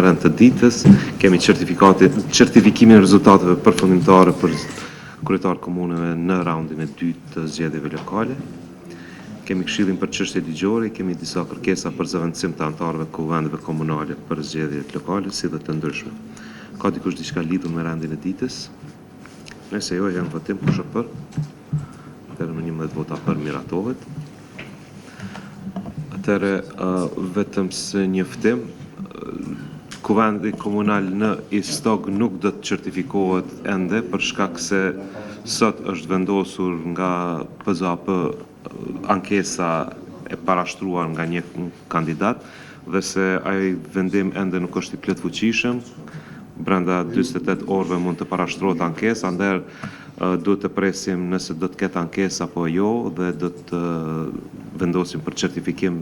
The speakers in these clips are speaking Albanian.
rënd të ditës, kemi certifikimin e rezultateve përfundimtare për kryetarët komunave në raundin e dytë të zgjedhjeve lokale. Kemi këshillin për çështje ligjore, kemi disa kërkesa për zëvendësim të anëtarëve të kuvendeve komunale për zgjedhjet lokale, si dhe të ndryshme. Ka dikush diçka lidhur me rendin e ditës? Nëse jo, janë votim kush është për? Atëherë me 11 vota për miratohet. Atëherë vetëm se njoftim, kuvendi komunal në Istog nuk do të certifikohet ende për shkak se sot është vendosur nga PZAP ankesa e parashtruar nga një kandidat dhe se ai vendim ende nuk është i plotfuqishëm. Brenda 48 orëve mund të parashtrohet ankesa, ndërsa duhet të presim nëse do të ketë ankesë apo jo dhe do të vendosim për certifikim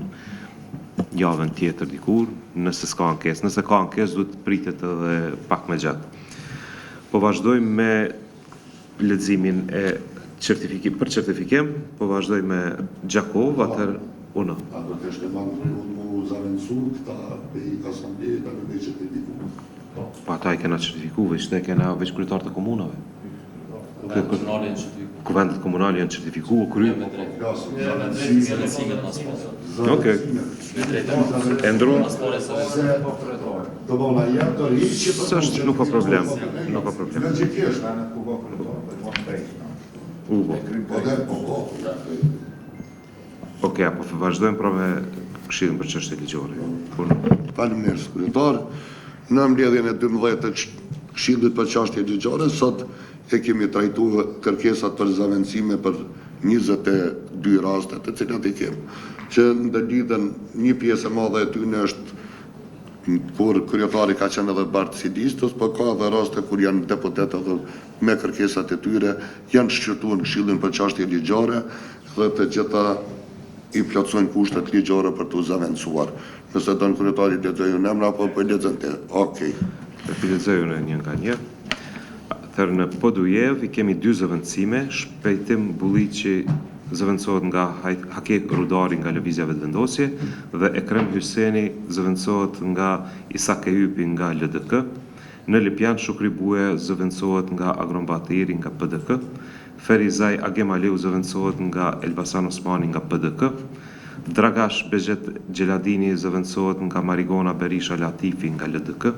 javën tjetër dikur, nëse s'ka ankesë. Nëse ka ankesë, duhet të pritet edhe pak më gjatë. Po vazhdojmë me leximin e certifikim, po vazhdojmë me Gjakov, atëherë unë. A do të shte bankë mu zavendësu këta i asambleje të në veç certifikuar? Pa ata i kena certifikuar, ishte e kena veç kryetarë të komunave. Kuvendet komunale janë certifikuar krye. Okej. Endru. S'është nuk ka problem. Nuk ka problem. Ugo. Okej, apo vazhdojmë pra me këshillin për çështje ligjore. Faleminderit, kryetar. Në mbledhjen e 12 të këshillit për çështje ligjore, sot e kemi trajtuar kërkesat për zavendësime për 22 raste, të cilat i kemi. Që ndërlidhen një pjesë e madhe e tyre është kur kryetari ka qenë edhe bardhësidistës, por ka edhe raste kur janë deputet edhe me kërkesat e tyre janë shqyrtuar në këshillin për çështje ligjore dhe të gjitha i plotësojnë kushtet ligjore për të zavendësuar. Nëse don kryetari lexojë në emra apo po lexonte. Okej. Lexojë në një nga një. Atëherë në Podujev i kemi 2 zëvendësime, Shpejtim Bulliqi zëvendësohet nga Hake Rudari nga Lëvizja Vetëvendosje dhe Ekrem Hyseni zëvendësohet nga Isak Eyupi nga LDK. Në Lipjan Shukri Buja zëvendësohet nga Agron Batiri nga PDK. Ferizaj Agemaleu zëvendësohet nga Elbasan Osmani nga PDK. Dragash Bezhet Gjeladini zëvendësohet nga Marigona Berisha Latifi nga LDK.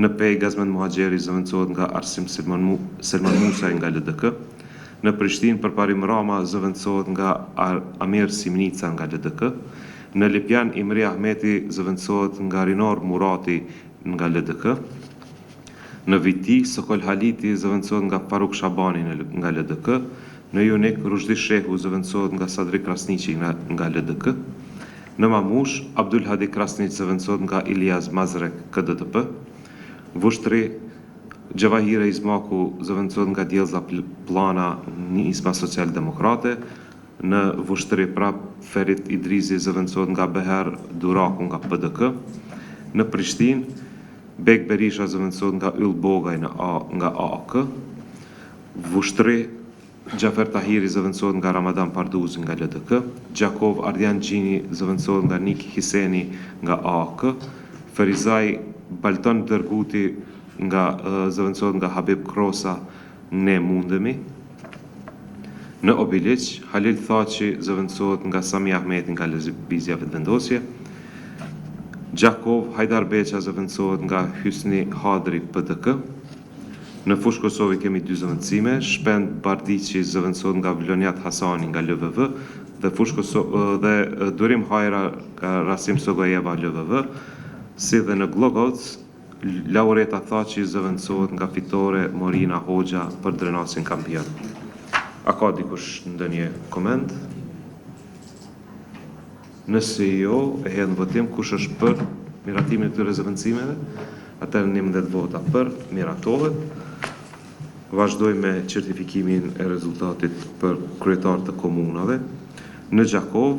Në Pej Gazmen Muhaxheri zëvendësohet nga Arsim Selman Musaj nga LDK. Në Prishtinë Përparim Rama zëvendësohet nga Amir Simnica nga LDK. Në Lipjan Imri Ahmeti zëvendësohet nga Rinor Murati nga LDK. Në Viti Sokol Haliti zëvendësohet nga Faruk Shabani nga LDK. Në Junik Rushdi Shehu zëvendësohet nga Sadri Krasniqi nga LDK. Në Mamush Abdul Hadi Krasniq zëvendësohet nga Ilias Mazrek KDTP. Vushtri Gjavahire Izmaku zëvendësohet nga Djelza Plana Nisma Social-Demokrate. Në Vushtri prap Ferit Idrizi zëvendësohet nga Beher Duraku nga PDK. Në Prishtinë Bek Berisha zëvendësohet nga Yll Bogaj nga AAK. Vushtri Gjafer Tahiri zëvendësohet nga Ramadan Parduzi nga LDK. Gjakov Ardian Gjini zëvendësohet nga Niki Hiseni nga AAK. Ferizaj Balton Dërguti zëvendësohet nga Habib Krosa Ne Mundemi. Në Obiliq, Halil Thaçi zëvendësohet nga Sami Ahmeti nga Lëvizja Vetëvendosje. Gjakov Hajdar Beqa zëvendësohet nga Hysni Hadri PDK. Në Fushë Kosovë kemi 2 zëvendësime, Shpend Bardiqi zëvendësohet nga Vlonjat Hasani nga LVV dhe Durim Hajra nga Rasim Sogojeva LVV, si dhe në Glogoc, Laureta Thaçi zëvendësohet nga Fitore Morina Hoxha për drenasin kampion. A ka dikush ndonjë koment? Nëse jo, e hedh në votim kush është për miratimin e këtyre zëvendësimeve, atëherë 11 vota për, miratohet. Vazhdoj me certifikimin e rezultatit për kryetarët të komunave. Në Gjakov,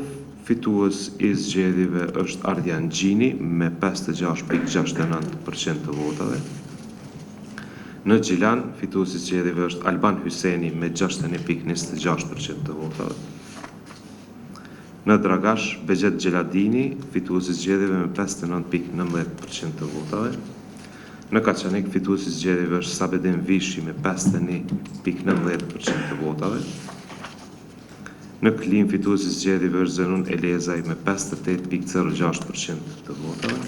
fitues i zgjedhjeve është Ardian Gjini me 56.69% të votave. Në Gjilan, fitues i zgjedhjeve është Alban Hyseni me 61.26% të votave. Në Dragash, Begjet Gjeladini, fituesi i zgjedhjeve me 59.19% të votave. Në Kaçanik, fituesi i zgjedhjeve është Sabedin Vishi me 51.19% të votave. Në Klim, fituesi i zgjedhjeve është Zenun Elezaj me 58.06% të votave.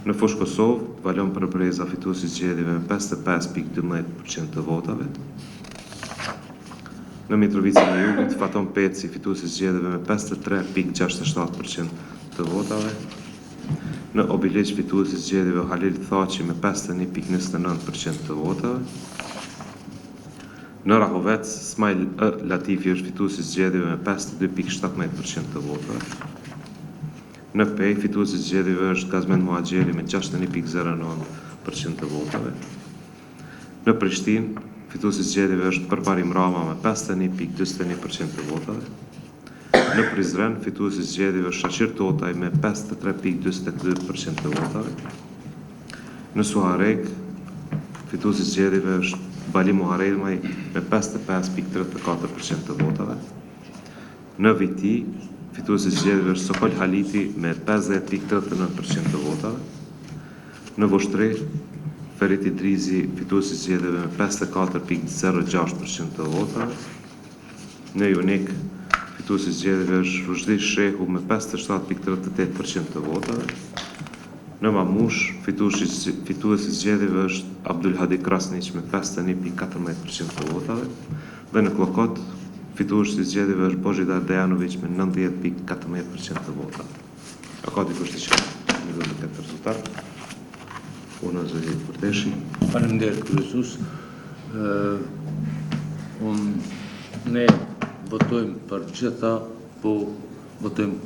Në Fushë Kosovë, Valon Përbreza, fituesi i zgjedhjeve me 55.12% të votave. Në Mitrovicën e Jugut, Faton Peci, fituesi i zgjedhjeve me 53.67% të votave. Në Obiliq, fituesi i zgjedhjeve Halil Thaçi me 51.29% të votave. Në Rahovec, Smail Latifi është fituesi i zgjedhjeve me 52.17% të votave. Në Pej, fituesi i zgjedhjeve është Gazmen Muhaxheli me 61.09% të votave. Në Prishtinë, fituesi i zgjedhjeve është Përparim Rama me 51.41% të votave. Në Prizren, fituesi i zgjedhjeve është Shaqir Totaj me 53.42% të votave. Në Suhareg, fituesi i zgjedhjeve është Bali Muharrelmaj me 55.34% të votave. Në Viti, fituesi i zgjedhjeve është Sokol Haliti me 50.39% të votave. Në Voshtri, Ferit Idrizi, fituesi i zgjedhjeve me 54.06% të votave. Në Jonik, fituesi i zgjedhjeve është Rushdi Shehu me 57.38% të votave. Në Mamush, fituesi i zgjedhjeve është Abdul Hadi Krasniq me 51.14% të votave. Dhe në Klokot, fituesi i zgjedhjeve është Božidar Dejanović me 90.14% të votave. A ka dikush të qenë në këtë rezultat? Unë zëri Kurteshi. Faleminderit kryesues. Ne votojmë për gjitha, po votojmë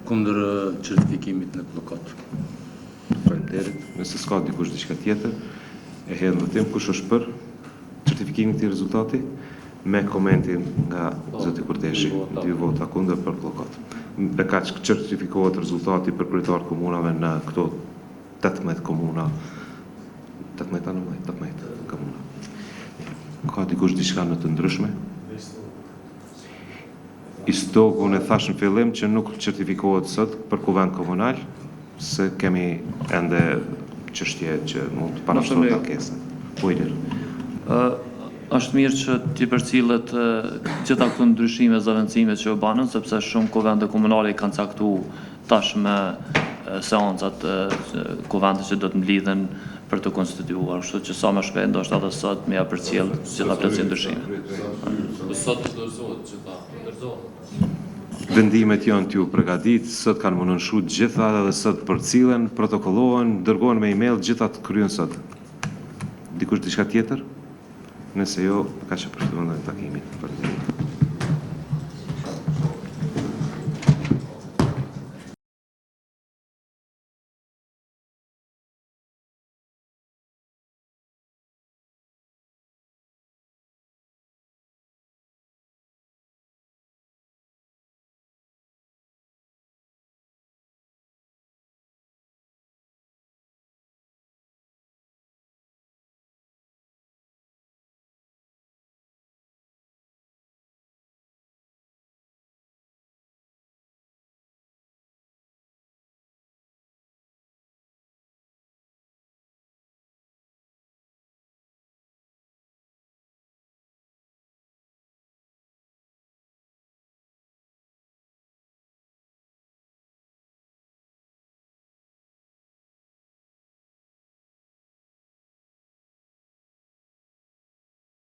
kundër certifikimit në Klokot. Faleminderit. Nëse s'ka dikush diçka tjetër, e hedh në votim kush është për certifikimin e këtij rezultati me komentin nga zoti Kurteshi, 2 vota kundër për Klokot. Me kaq certifikohet rezultati për kryetar komunave në këto 18 komuna. 18 komuna. Ka dikush diçka në të ndryshme? Istogu në thash në fillim që nuk certifikohet sot për kuvend komunal, se kemi ende çështje që mund të parashtrohet ankesa. Ujder. Është mirë që t'i përcillet gjitha këto ndryshime zavendësime që u banën, sepse shumë kuvende komunale i kanë caktuar tashmë seancat kuvende që do të mblidhen për të konstituuar, kështu që sa më shpejt ndoshta edhe sot më ja përcjell gjitha plotësi ndryshime. Sot dorëzohet gjitha, dorëzohet. Vendimet janë t'ju përgatit, sot kanë më nënshu gjitha dhe sot përcillen, protokollohen, dërgohen me email, gjitha të kryen sot. Dikush diçka tjetër? Nëse jo, ka që përfundojmë takimin.